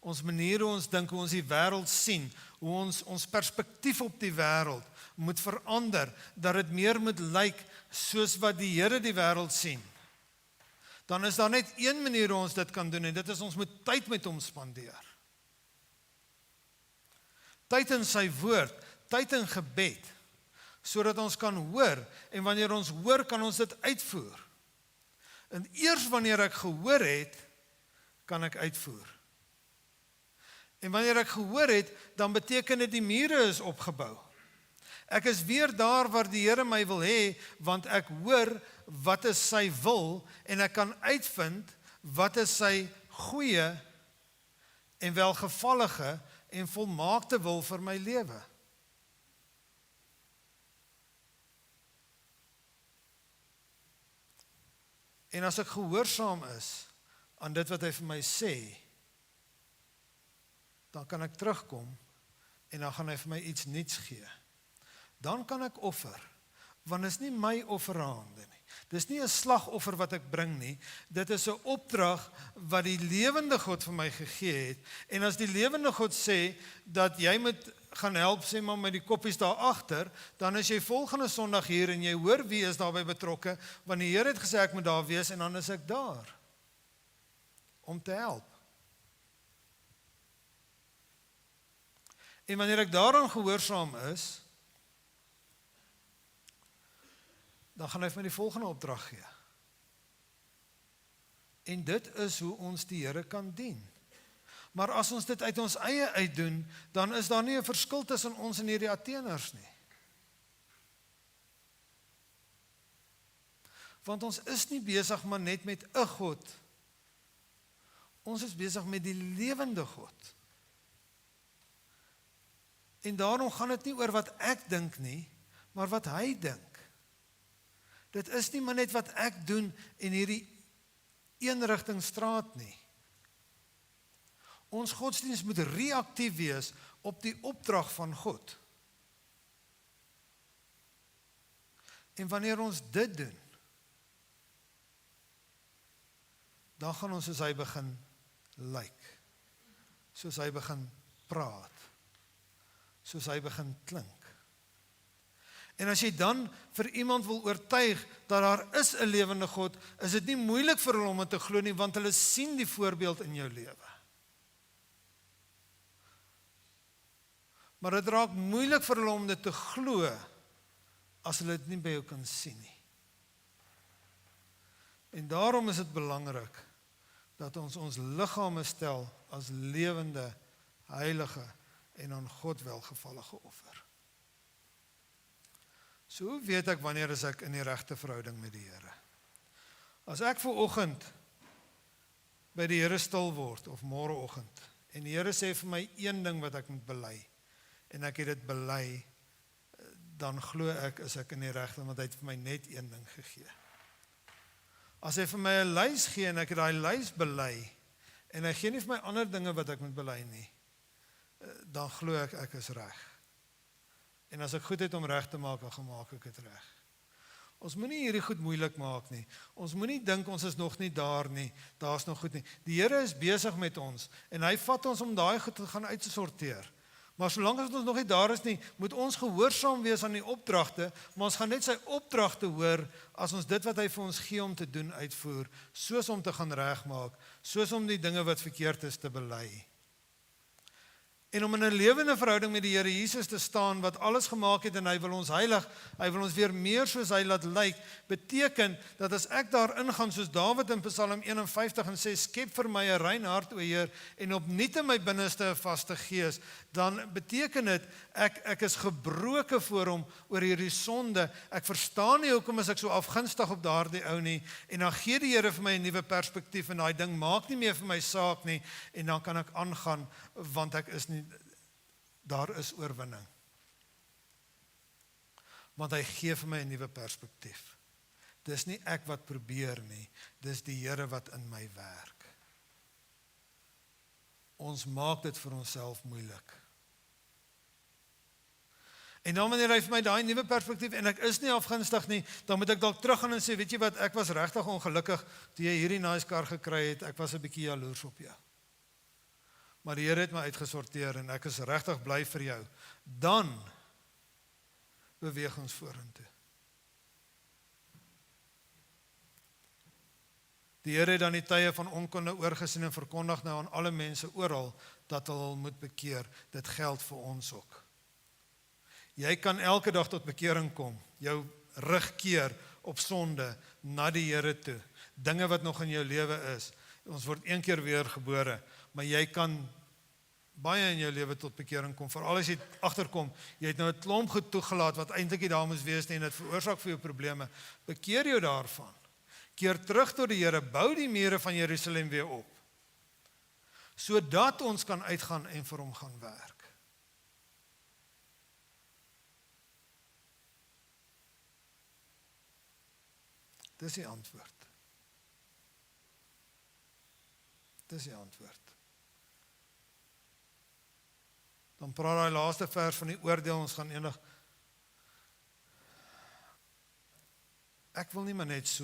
ons manier hoe ons dink, hoe ons die wêreld sien, hoe ons perspektief op die wêreld moet verander, dat dit meer moet lyk soos wat die Here die wêreld sien, dan is daar net een manier hoe ons dit kan doen, en dit is ons moet tyd met hom spandeer. Tyd in sy woord, tyd in gebed, sodat ons kan hoor, en wanneer ons hoor, kan ons dit uitvoer. En eers wanneer ek gehoor het, kan ek uitvoer. En wanneer ek gehoor het, dan beteken dit die mure is opgebou. Ek is weer daar waar die Here my wil hê, want ek hoor wat is sy wil, en ek kan uitvind wat is sy goeie en welgevallige en volmaakte wil vir my lewe. En as ek gehoorsaam is aan dit wat hy vir my sê, dan kan ek terugkom en dan gaan hy vir my iets nuuts gee. Dan kan ek offer, want dit is nie my offerhande nie. Dis nie 'n slagoffer wat ek bring nie, dit is 'n opdrag wat die lewende God vir my gegee het, en as die lewende God sê, dat jy moet gaan help, sê maar met die koppies daar agter, dan is jy volgende Sondag hier, en jy hoor wie is daarbey betrokke, want die Here het gesê ek moet daar wees, en dan is ek daar, om te help. En wanneer ek daaraan gehoorsaam is, dan gaan hy vir my die volgende opdrag gee. En dit is hoe ons die Here kan dien. Maar as ons dit uit ons eie uitdoen, dan is daar nie 'n verskil tussen ons en hierdie Atheners nie. Want ons is nie besig maar net met 'n God Ons is besig met die lewende God. En daarom gaan dit nie oor wat ek dink nie, maar wat hy dink. Dit is nie maar net wat ek doen in hierdie eenrigting straat nie. Ons godsdiens moet reaktief wees op die opdrag van God. En wanneer ons dit doen, dan gaan ons soos hy begin lyk, soos hy begin praat, soos hy begin klink. En as jy dan vir iemand wil oortuig dat daar is 'n lewende God, is dit nie moeilik vir hulle om dit te glo nie, want hulle sien die voorbeeld in jou lewe. Maar dit raak moeilik vir hulle om dit te glo as hulle dit nie by jou kan sien nie. En daarom is dit belangrik dat ons ons liggame stel as lewende, heilige en aan God welgevallige offer. So hoe weet ek wanneer is ek in die regte verhouding met die Here? As ek vooroggend by die Here stil word of môreoggend en die Here sê vir my een ding wat ek moet bely en ek het dit bely, dan glo ek is ek in die regte, want hy het vir my net een ding gegee. As hy vir my 'n lys gee en ek het daai lys bely en hy gee nie vir my ander dinge wat ek moet bely nie, dan glo ek is reg. En as ek goed het om reg te maak, dan gemaak ek dit reg. Ons moenie hierdie goed moeilik maak nie. Ons moenie dink ons is nog nie daar nie, daar's nog goed nie. Die Here is besig met ons en hy vat ons om daai goed te gaan uitsorteer. Maar solank as ons nog nie daar is nie, moet ons gehoorsaam wees aan die opdragte, maar ons gaan net sy opdragte hoor as ons dit wat hy vir ons gee om te doen uitvoer, soos om te gaan regmaak, soos om die dinge wat verkeerd is te bely. En om in 'n lewende verhouding met die Here Jesus te staan, wat alles gemaak het en hy wil ons heilig, hy wil ons weer meer soos hy laat lyk, beteken dat as ek daar ingaan soos Dawid in Psalm 51 en sê, skep vir my 'n rein hart, o Heer, en opnuut in my binneste 'n vaste gees, dan beteken dit, ek is gebroken voor hom oor hierdie sonde, ek verstaan nie hoekom is ek so afgunstig op daardie ou nie, en dan gee die Here vir my 'n nuwe perspektief, en daai ding maak nie meer vir my saak nie, en dan kan ek aangaan, want ek is nie, daar is oorwinning. Want hy gee vir my 'n nuwe perspektief. Dis nie ek wat probeer nie, dis die Here wat in my werk. Ons maak dit vir onsself moeilik. En dan wanneer hy vir my daai nuwe perspektief, en ek is nie afgunstig nie, dan moet ek dalk teruggaan en sê, weet jy wat, ek was regtig ongelukkig, toe jy hierdie nice kar gekry het, ek was 'n bietjie jaloers op jou. Maar die Here het my uitgesorteer en ek is regtig bly vir jou. Dan beweeg ons vorentoe. Die Here het dan die tye van onkunde oorgesien en verkondig nou aan alle mense oral dat hulle moet bekeer. Dit geld vir ons ook. Jy kan elke dag tot bekering kom, jou rug keer op sonde na die Here toe. Dinge wat nog in jou lewe is. Ons word een keer weer gebore, maar jy kan baie in jou lewe tot bekering kom, veral as jy agterkom, jy het nou 'n klomp goed toegelaat wat eintlik nie daar moes wees nie en dit veroorsaak vir jou probleme. Bekeer jou daarvan. Keer terug tot die Here, bou die mure van Jerusalem weer op, sodat ons kan uitgaan en vir hom gaan werk. Dis die antwoord. Dis die antwoord. Dan praat daai laaste vers van die oordeel, ons gaan eendag. Ek wil nie maar net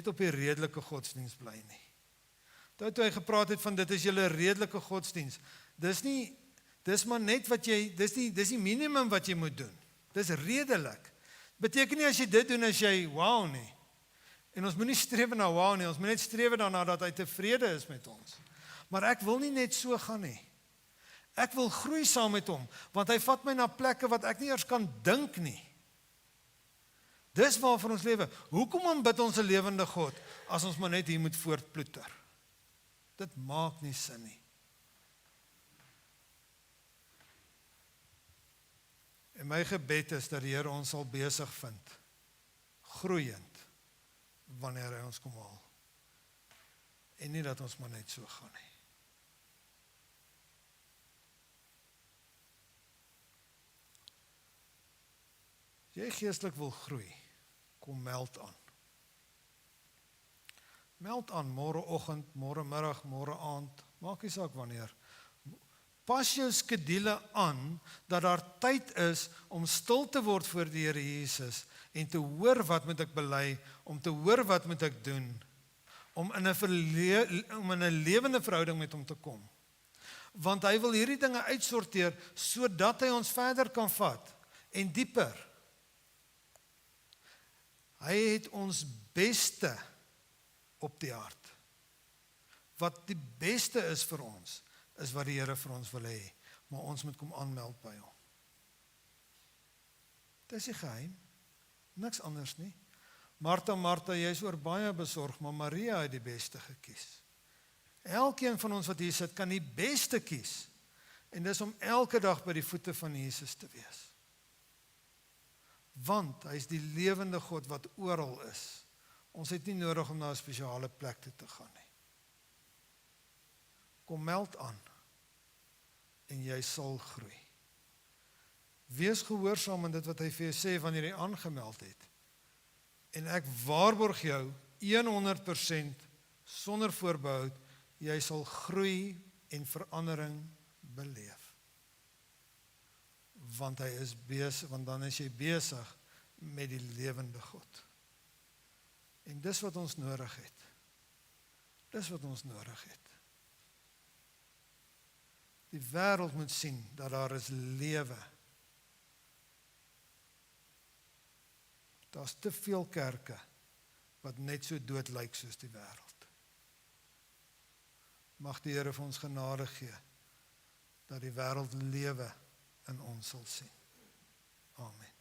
op die redelike godsdiens bly nie. Toe hy gepraat het van dit is julle redelike godsdiens. Dis maar net wat jy, dis die minimum wat jy moet doen. Dis redelik. Beteken nie as jy dit doen as jy wow nie. En ons moet nie streef na wow nie, ons moet net streef daarna dat hy tevrede is met ons. Maar ek wil nie net so gaan nie. Ek wil groei saam met hom, want hy vat my na plekke wat ek nie eers kan dink nie. Dis waarvoor ons lewe. Hoekom aanbid ons 'n lewende God, as ons maar net hier moet voortploeter? Dit maak nie sin nie. En my gebed is dat die Here ons sal besig vind, groeiend, wanneer hy ons kom haal. en nie dat ons maar net so gaan nie. As jy geestelik wil groei, kom meld aan. Meld aan, môreoggend, môre middag, môre aand, maak nie saak wanneer. Pas jou skedule aan, dat daar tyd is om stil te word voor die Here Jesus, en te hoor wat moet ek bely, om te hoor wat moet ek doen, om in 'n lewende verhouding met hom te kom. Want hy wil hierdie dinge uitsorteer, sodat hy ons verder kan vat, en dieper. Hy het ons beste op die hart. Wat die beste is vir ons, is wat die Here vir ons wil hê, maar ons moet kom aanmeld by hom. Dit is die geheim, niks anders nie. Martha, jy is oor baie besorg, maar Maria het die beste gekies. Elkeen van ons wat hier sit, kan die beste kies, en dis om elke dag by die voete van Jesus te wees. Want hy is die lewende God wat oral is. Ons het nie nodig om na 'n spesiale plek toe te gaan nie. Kom meld aan, en jy sal groei. Wees gehoorsaam aan dit wat hy vir jou sê wanneer jy aangemeld het. En ek waarborg jou 100% sonder voorbehoud, jy sal groei en verandering beleef. Want hy is besig, want dan is jy besig met die lewende God. En dis wat ons nodig het. Dis wat ons nodig het. Die wêreld moet sien dat daar is lewe. Daar's te veel kerke wat net so dood lyk soos die wêreld. Mag die Here vir ons genade gee dat die wêreld lewe in ons sal sien. Amen.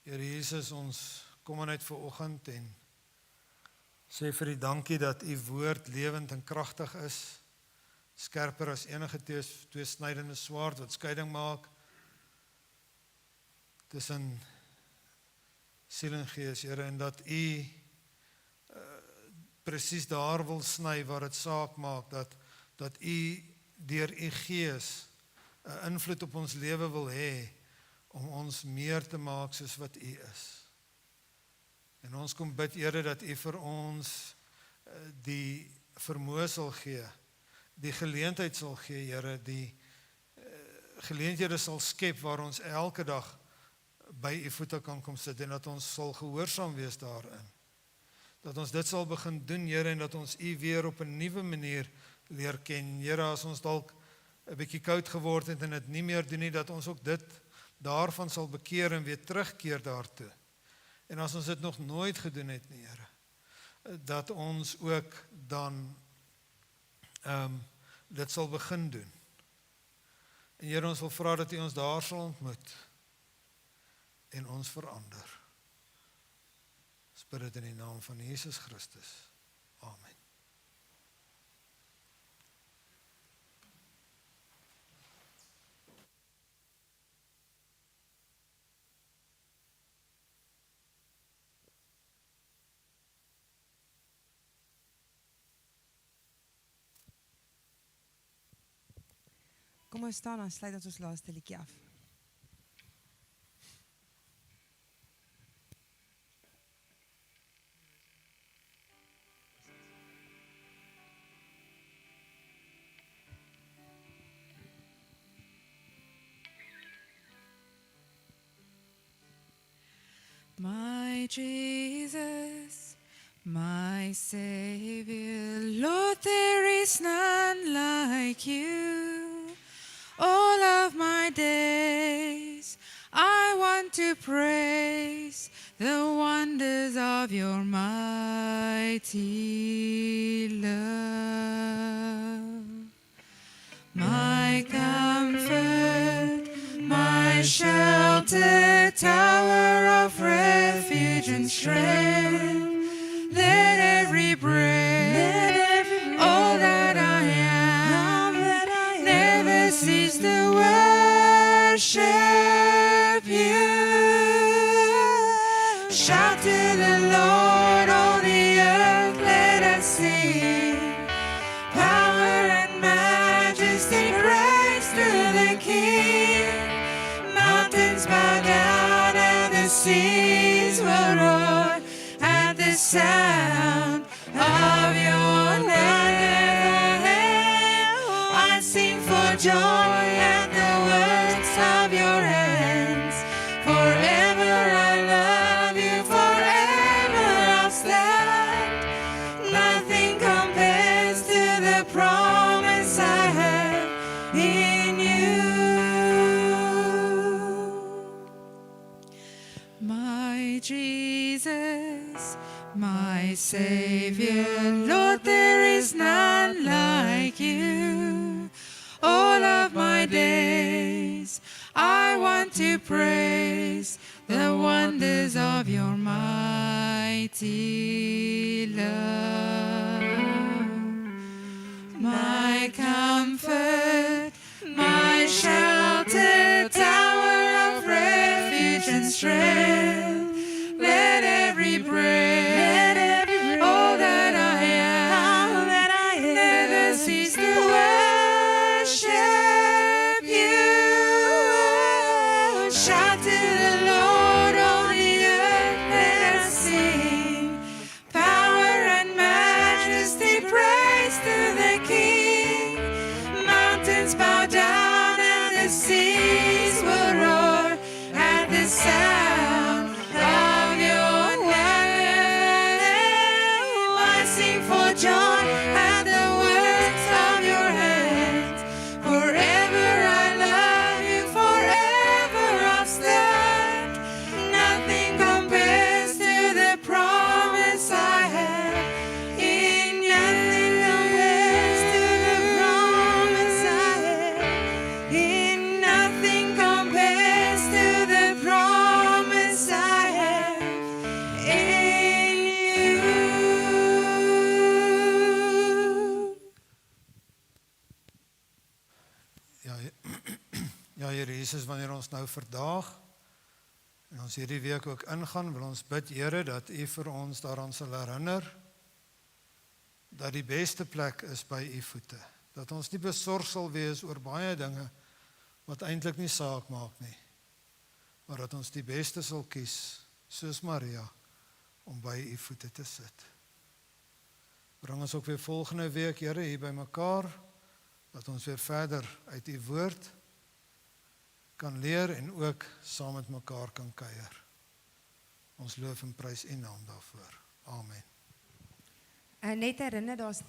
Here Jesus, ons kom net vir oggend en sê vir U dankie dat U woord lewend en kragtig is, skerper as enige tweesnydende swaard wat skeiding maak tussen siel en gees, Here, en dat U presies daar wil sny waar dit saak maak, dat U deur U gees 'n invloed op ons lewe wil hê om ons meer te maak soos wat U is. En ons kom bid, Here, dat U vir ons die vermoë sal gee, die geleentheid sal gee, Here, die geleenthede sal skep waar ons elke dag by U voete kan kom sit en dat ons sal gehoorsaam wees daarin. Dat ons dit sal begin doen, Here, en dat ons U weer op 'n nuwe manier leer ken. Here, as ons dalk 'n bietjie koud geword het en dit nie meer doen nie, dat ons ook dit daarvan sal bekeer en weer terugkeer daartoe. En as ons dit nog nooit gedoen het nie, Here, dat ons ook dan dit sal begin doen. En Here, ons wil vra dat U ons daar sal ontmoet en ons verander. Ons bid dit in die naam van Jesus Christus. Amen. Kom ons staan en sluit ons laaste liedjie af. My Jesus, my Savior, Lord, there is none like you. All of my days, I want to praise the wonders of your mighty love. My comfort, my shelter, tower of refuge and strength, let every breath, all that I am, never cease to worship you. mountains bow down and the seas will roar at the sound of your name. I sing for joy at the works of your hands. Forever I love you, forever I'll stand. Nothing compares to the promise I have in you. My Jesus, my Savior, Lord, there is none like you. All of my days I want to praise the wonders of your mighty love. My comfort, my shelter, tower of refuge and strength. Let every breath, all that I am, never cease to worship you. Shout to the Lord, all the earth, let us sing. Power and majesty, praise to the King. Mountains bow down and the seas will roar at the sound of your name. I sing for joy at the works of your hands. Forever I love you, forever I'll stand. Nothing compares to the promise I have in you. Nothing compares to the promise I have in you. Ja, Here Jesus, wanneer ons nou vandag en ons hierdie week ook ingaan, wil ons bid, Here, dat U vir ons daaraan sal herinner dat die beste plek is by U voete. Dat ons nie besorg sal wees oor baie dinge wat eintlik nie saak maak nie, maar dat ons die beste sal kies, soos Maria, om by U voete te sit. Bring ons ook weer volgende week, Here, hier by mekaar, dat ons weer verder uit U woord kan leer en ook saam met mekaar kan kuier. Ons loof en prys U naam daarvoor. Amen. Net herinner, daar's